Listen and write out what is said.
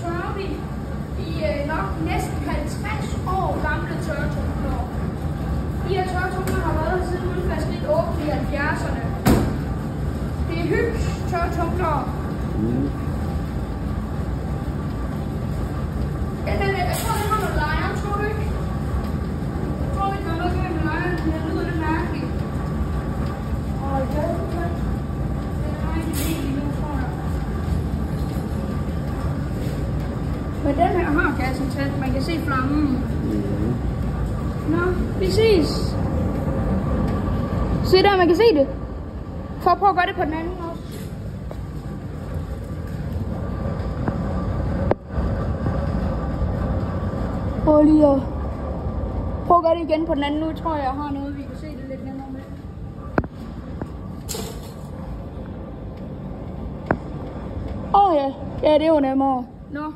tørrer vi i nok næsten 50 år gamle tørretumbler. De her tørretumbler har været her siden udvaskningen åbnet i 70'erne. Det er Hyps tørretumbler. Jeg tror, den har noget lejer, tror du ikke? Jeg tror ikke, der er noget med lejer, den lyder lidt mærkeligt. Og ja, den har ikke det lige nu, tror jeg. Men den her har gassen tændt, man kan se flammen. Nå, vi ses. Se der, man kan se det. For at prøve at gøre det på den anden også. Prøv lige at prøve at gøre det igen på den anden. Nu tror jeg har noget, vi kan se det lidt nemmere med. Ja, det er jo nemmere. Nå.